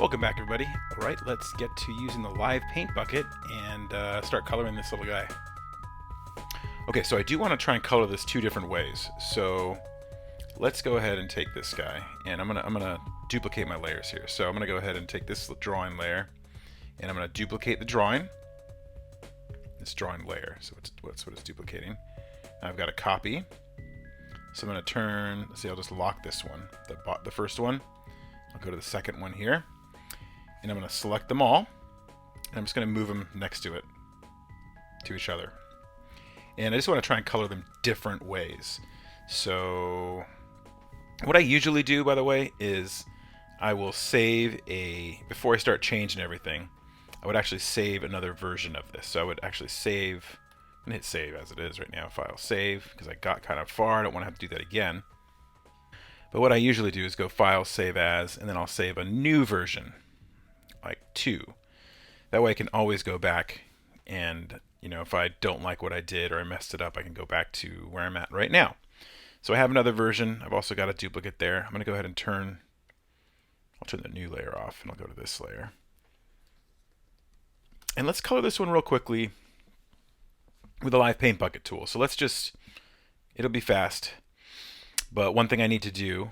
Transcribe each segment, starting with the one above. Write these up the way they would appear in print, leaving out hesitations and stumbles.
Welcome back, everybody. All right, let's get to using the live paint bucket and start coloring this little guy. Okay, so I do want to try and color this two different ways. So let's go ahead and take this guy, and I'm gonna duplicate my layers here. So I'm gonna go ahead and take this drawing layer, and I'm gonna duplicate the drawing. This drawing layer, so that's what it's duplicating. Now I've got a copy. So I'm gonna turn. Let's see, I'll just lock this one, the first one. I'll go to the second one here, and I'm going to select them all, and I'm just going to move them next to it, to each other. And I just want to try and color them different ways. So what I usually do, by the way, is I will save before I start changing everything, I would actually save another version of this. So I would actually save, I'm going to hit save as it is right now, file save, because I got kind of far, I don't want to have to do that again. But what I usually do is go File, Save As, and then I'll save a new version, like 2. That way I can always go back and, if I don't like what I did or I messed it up, I can go back to where I'm at right now. So I have another version. I've also got a duplicate there. I'm going to go ahead and I'll turn the new layer off, and I'll go to this layer. And let's color this one real quickly with the Live Paint Bucket tool. So it'll be fast. But one thing I need to do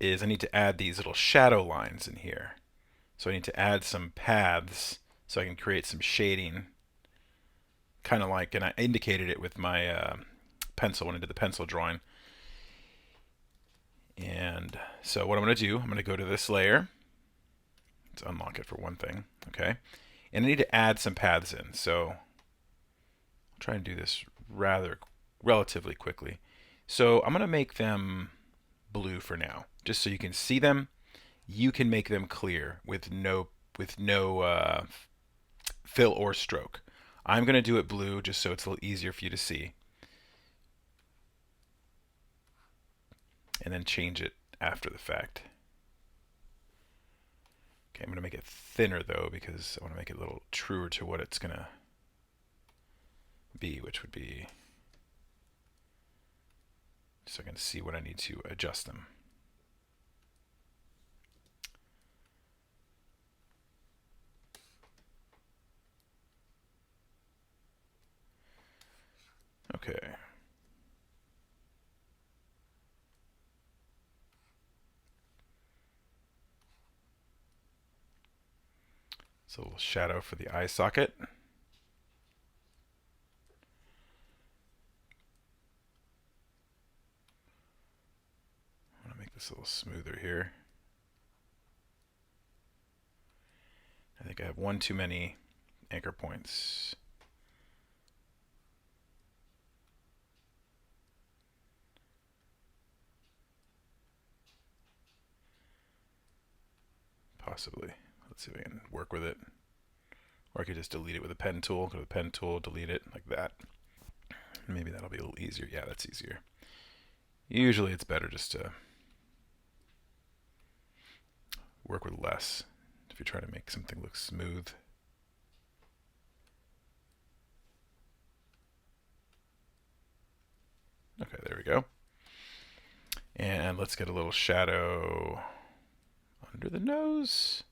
is I need to add these little shadow lines in here. So I need to add some paths so I can create some shading, kind of like, and I indicated it with my pencil when I did the pencil drawing. And so what I'm going to do, I'm going to go to this layer. Let's unlock it for one thing, okay? And I need to add some paths in. So I'll try and do this relatively quickly. So I'm going to make them blue for now, just so you can see them. You can make them clear with no fill or stroke. I'm going to do it blue just so it's a little easier for you to see. And then change it after the fact. Okay, I'm going to make it thinner though, because I want to make it a little truer to what it's going to be, which would be, so I can see when I need to adjust them. Okay. So a little shadow for the eye socket. I want to make this a little smoother here. I think I have one too many anchor points. Possibly. Let's see if I can work with it. Or I could just delete it with a pen tool. Go to the pen tool, delete it like that. Maybe that'll be a little easier. Yeah, that's easier. Usually it's better just to work with less if you're trying to make something look smooth. Okay, there we go. And let's get a little shadow under the nose.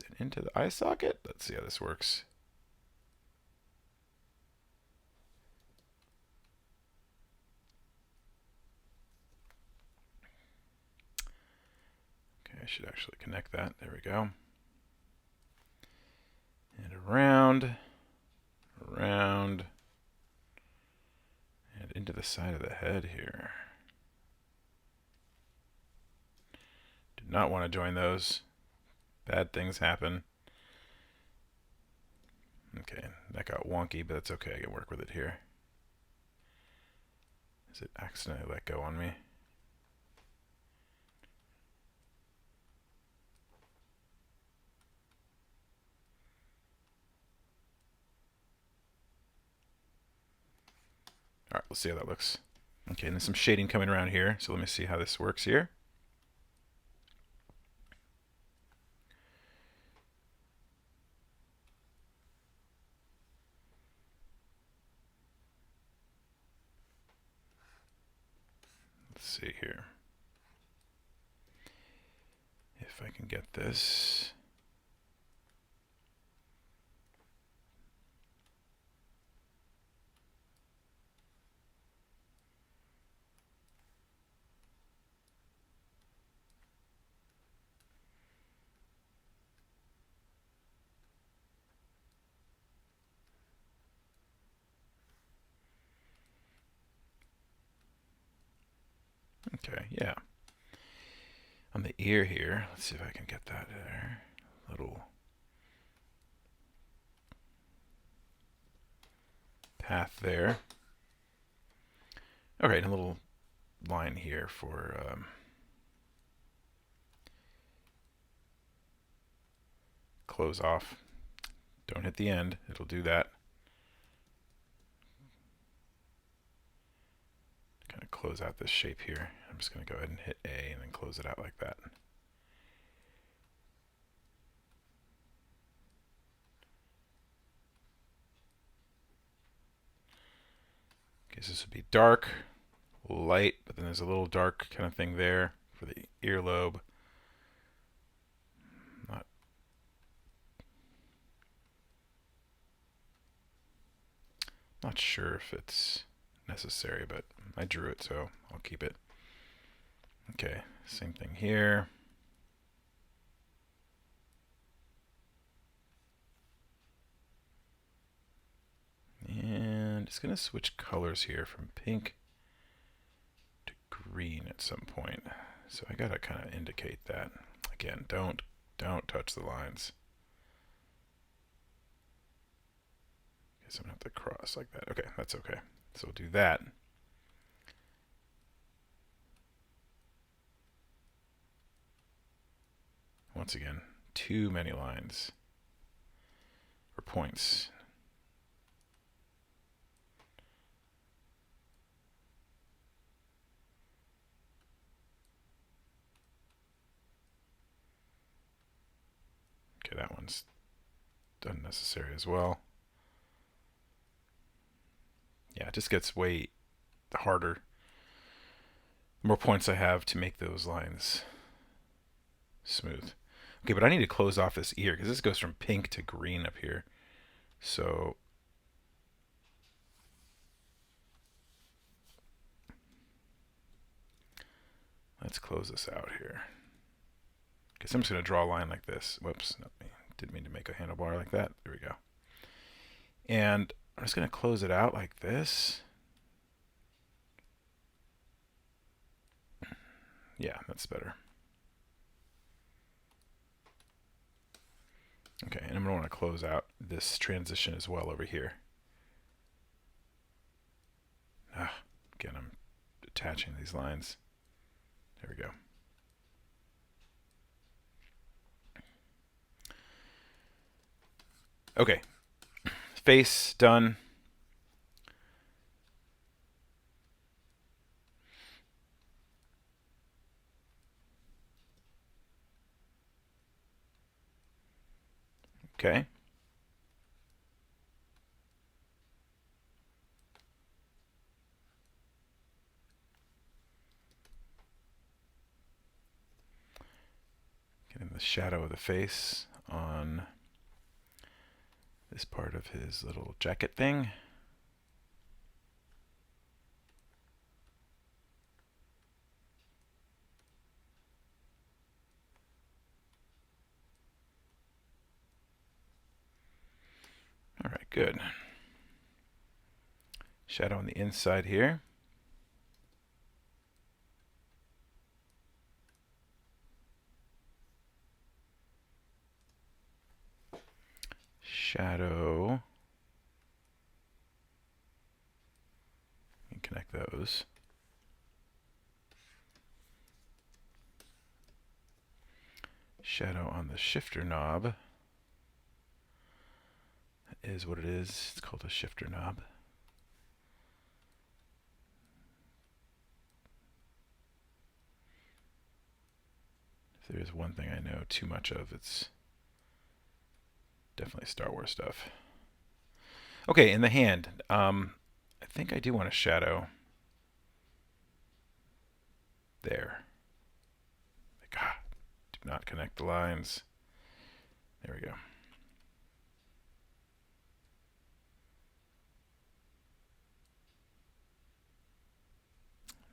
Then into the eye socket. Let's see how this works. Okay, I should actually connect that. There we go. And around, and into the side of the head here. Do not want to join those. Bad things happen. Okay, that got wonky, but that's okay. I can work with it here. Does it accidentally let go on me? All right, let's see how that looks. Okay, and there's some shading coming around here, so let me see how this works here. Let's see here. if I can get this. Okay, yeah. On the ear here, let's see if I can get that there. Little path there. All right, and a little line here for close off. Don't hit the end, it'll do that. Kind of close out this shape here. I'm just going to go ahead and hit A and then close it out like that. Okay, so this would be dark, light, but then there's a little dark kind of thing there for the earlobe. Not sure if it's necessary, but I drew it, so I'll keep it. Okay, same thing here. And it's going to switch colors here from pink to green at some point. So I got to kind of indicate that. Again, don't touch the lines. Guess I'm going to have to cross like that. Okay, that's okay. So we'll do that. Once again, too many lines or points. Okay, that one's unnecessary as well. Yeah, it just gets way harder. The more points I have to make those lines smooth. Okay, but I need to close off this ear because this goes from pink to green up here. So let's close this out here. Guess I'm just going to draw a line like this. Whoops, didn't mean to make a handlebar like that. There we go. And I'm just going to close it out like this. Yeah, that's better. Okay, and I'm going to want to close out this transition as well over here. Again, I'm attaching these lines. There we go. Okay, face done. Okay. Getting the shadow of the face on this part of his little jacket thing. All right, good. Shadow on the inside here. Shadow. And connect those. Shadow on the shifter knob. That is what it is. It's called a shifter knob. If there's one thing I know too much of, it's definitely Star Wars stuff. Okay, in the hand, I think I do want a shadow there. Like, not connect the lines. There we go.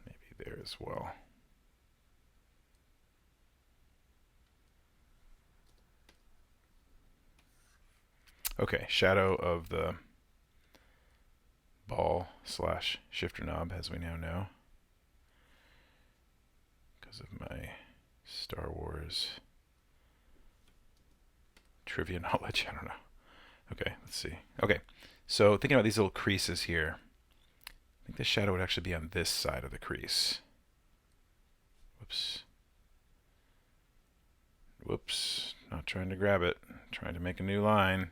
Maybe there as well. Okay, shadow of the ball slash shifter knob, as we now know, because of my Star Wars trivia knowledge. I don't know. Okay, let's see. Okay, so thinking about these little creases here, I think the shadow would actually be on this side of the crease. Whoops. Whoops, not trying to grab it, trying to make a new line.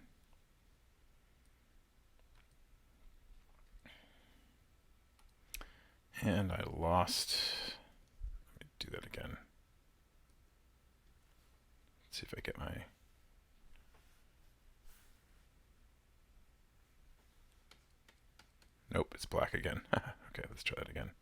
And I lost. Let me do that again. Let's see if I get my. Nope, it's black again. Okay, let's try that again.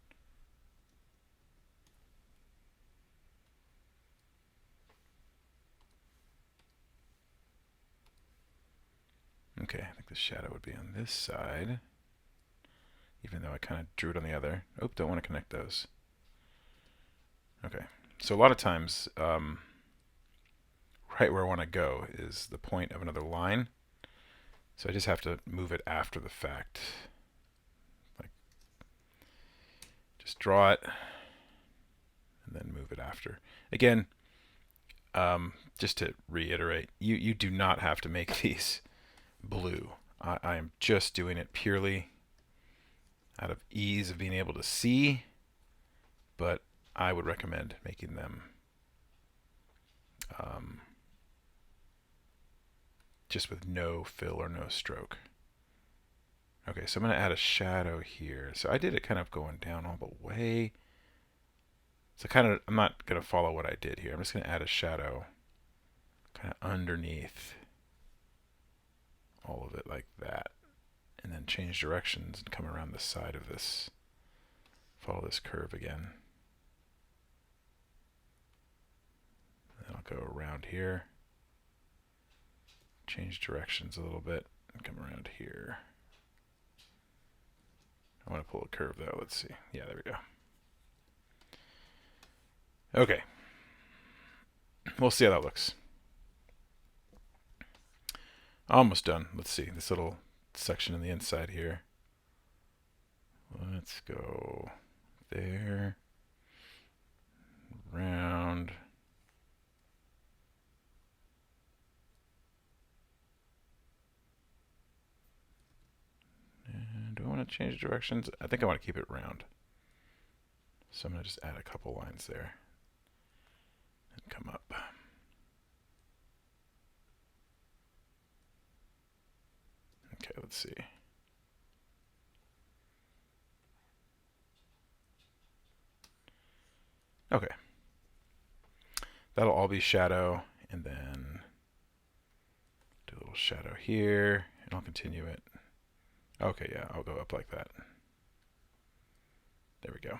Okay, I think the shadow would be on this side, even though I kind of drew it on the other. Oh, don't want to connect those. Okay, so a lot of times, right where I want to go is the point of another line. So I just have to move it after the fact. Like, just draw it and then move it after. Again, just to reiterate, you do not have to make these blue. I am just doing it purely out of ease of being able to see, but I would recommend making them just with no fill or no stroke. Okay, so I'm going to add a shadow here. So I did it kind of going down all the way. So I'm not going to follow what I did here. I'm just going to add a shadow kind of underneath all of it like that. And then change directions and come around the side of this. Follow this curve again. Then I'll go around here. Change directions a little bit and come around here. I want to pull a curve though. Let's see. Yeah, there we go. Okay. We'll see how that looks. Almost done. Let's see. This little section in the inside here. Let's go there. Round. And do I want to change directions? I think I want to keep it round. So I'm going to just add a couple lines there and come up. Okay, let's see. Okay. That'll all be shadow, and then do a little shadow here, and I'll continue it. Okay, yeah, I'll go up like that. There we go.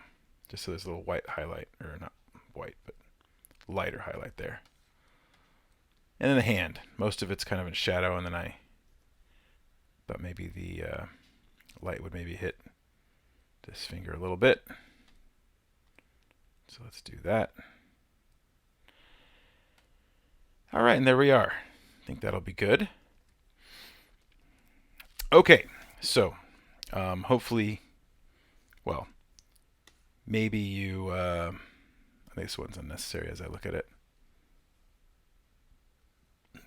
Just so there's a little white highlight, or not white, but lighter highlight there. And then the hand. Most of it's kind of in shadow, and then I thought maybe the light would maybe hit this finger a little bit. So let's do that. All right, and there we are. I think that'll be good. Okay, so hopefully, well, maybe you, I think this one's unnecessary as I look at it.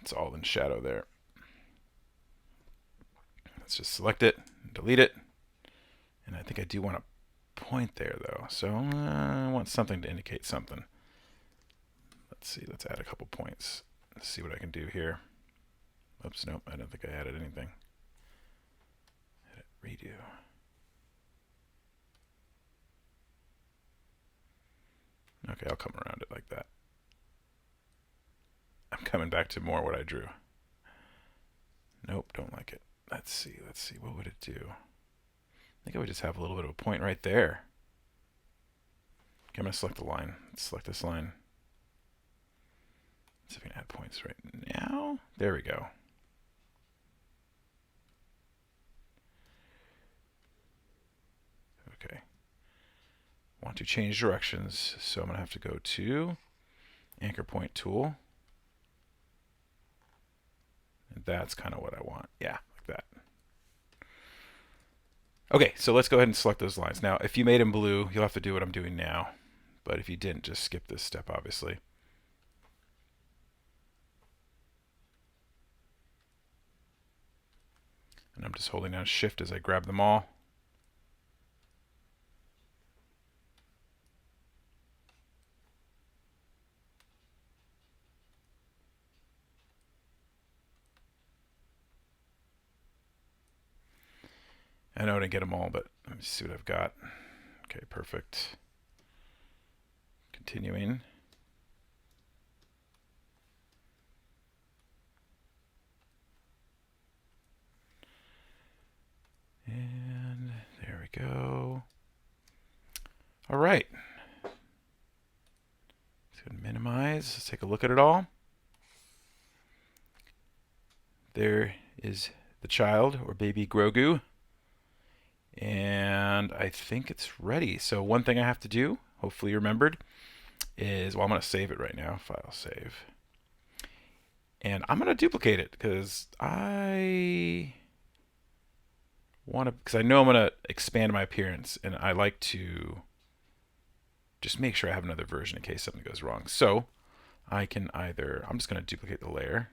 It's all in shadow there. Let's just select it, delete it. And I think I do want a point there though. So I want something to indicate something. Let's see, let's add a couple points. Let's see what I can do here. Oops, nope, I don't think I added anything. Edit, redo. Okay, I'll come around it like that. I'm coming back to more what I drew. Nope, don't like it. Let's see, what would it do? I think I would just have a little bit of a point right there. Okay, I'm going to select the line. Let's select this line. see if we can add points right now. There we go. Okay. Want to change directions, so I'm going to have to go to anchor point tool. And that's kind of what I want. Yeah, like that. Okay, so let's go ahead and select those lines. Now, if you made them blue, you'll have to do what I'm doing now. But if you didn't, just skip this step, obviously. And I'm just holding down Shift as I grab them all. I know I didn't get them all, but let me see what I've got. Okay, perfect. Continuing. And there we go. All right. Let's go minimize. Let's take a look at it all. There is the child, or baby Grogu. And I think it's ready. So one thing I have to do, hopefully you remembered, is, well, I'm going to save it right now. File save. And I'm going to duplicate it because I want to, because I know I'm going to expand my appearance, and I like to just make sure I have another version in case something goes wrong. So I can either, I'm just going to duplicate the layer,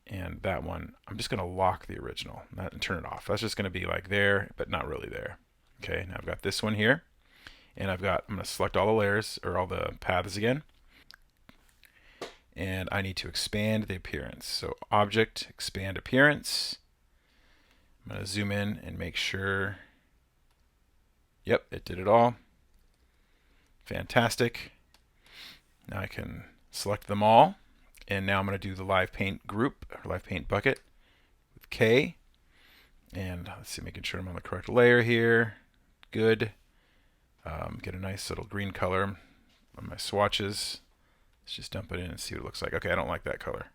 and that one, I'm just going to lock the original and turn it off. That's just going to be like there, but not really there. Okay, now I've got this one here, and I'm going to select all the layers, or all the paths again, and I need to expand the appearance. So object, expand appearance. I'm going to zoom in and make sure, yep, it did it all. Fantastic. Now I can select them all, and now I'm going to do the live paint group, or live paint bucket with K. And let's see, making sure I'm on the correct layer here. Good. Get a nice little green color on my swatches. Let's just dump it in and see what it looks like. Okay, I don't like that color.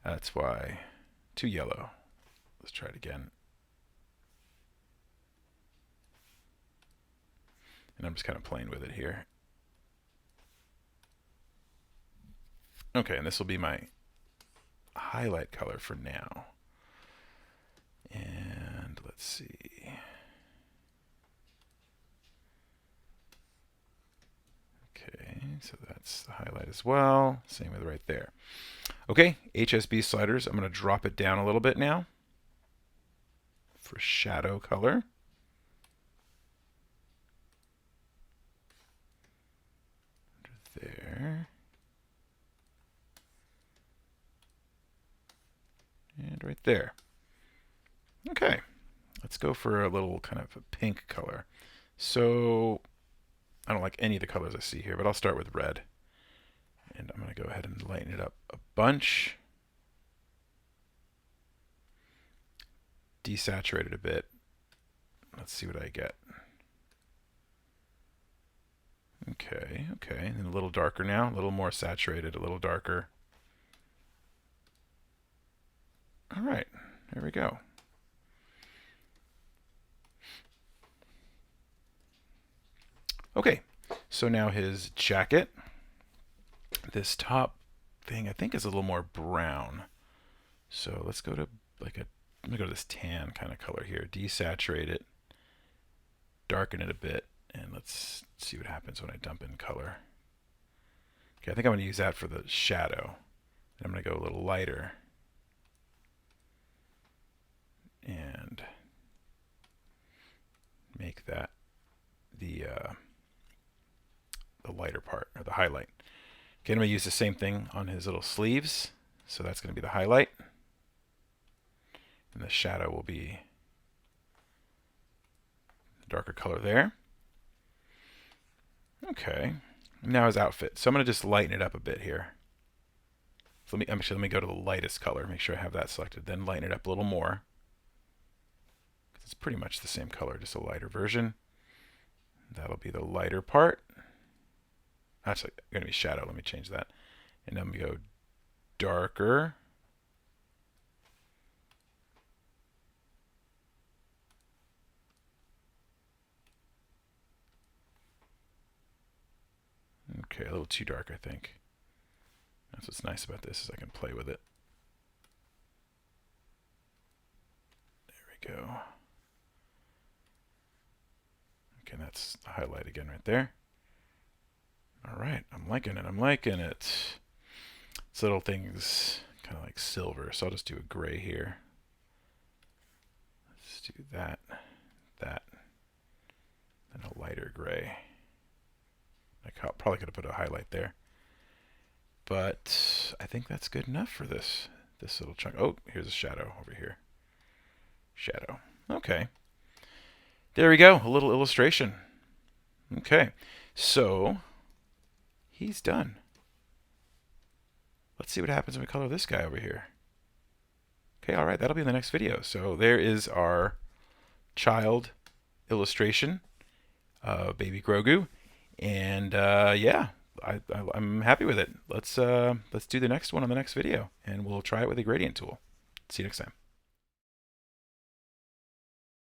That's why. Too yellow. Let's try it again. And I'm just kind of playing with it here. Okay, and this will be my highlight color for now. And let's see. Okay, so that's the highlight as well. Same with right there. Okay, HSB sliders. I'm going to drop it down a little bit now for shadow color. There. And right there. Okay, let's go for a little kind of a pink color. So I don't like any of the colors I see here, but I'll start with red. And I'm going to go ahead and lighten it up a bunch. Desaturate it a bit. Let's see what I get. Okay, okay, and a little darker now, a little more saturated, a little darker. All right, there we go. Okay, so now his jacket. This top thing I think is a little more brown. So let's go to like a, I'm gonna go to this tan kind of color here. Desaturate it, darken it a bit, and let's see what happens when I dump in color. Okay, I think I'm gonna use that for the shadow. And I'm gonna go a little lighter. And make that the lighter part, or the highlight. Okay, I'm going to use the same thing on his little sleeves. So that's going to be the highlight. And the shadow will be the darker color there. Okay, now his outfit. So I'm going to just lighten it up a bit here. So let me go to the lightest color, make sure I have that selected, then lighten it up a little more. It's pretty much the same color, just a lighter version. That'll be the lighter part. That's going to be shadow. Let me change that. And then we go darker. Okay, a little too dark, I think. That's what's nice about this, is I can play with it. There we go. Okay, that's the highlight again right there. All right, I'm liking it. I'm liking it. This little thing's kind of like silver, so I'll just do a gray here. Let's do that, that, and a lighter gray. I probably could have put a highlight there, but I think that's good enough for this little chunk. Oh, here's a shadow over here. Shadow. Okay. There we go. A little illustration. Okay. So he's done. Let's see what happens when we color this guy over here. Okay, all right. That'll be in the next video. So there is our child illustration of baby Grogu. And yeah, I'm happy with it. Let's do the next one on the next video, and we'll try it with a gradient tool. See you next time.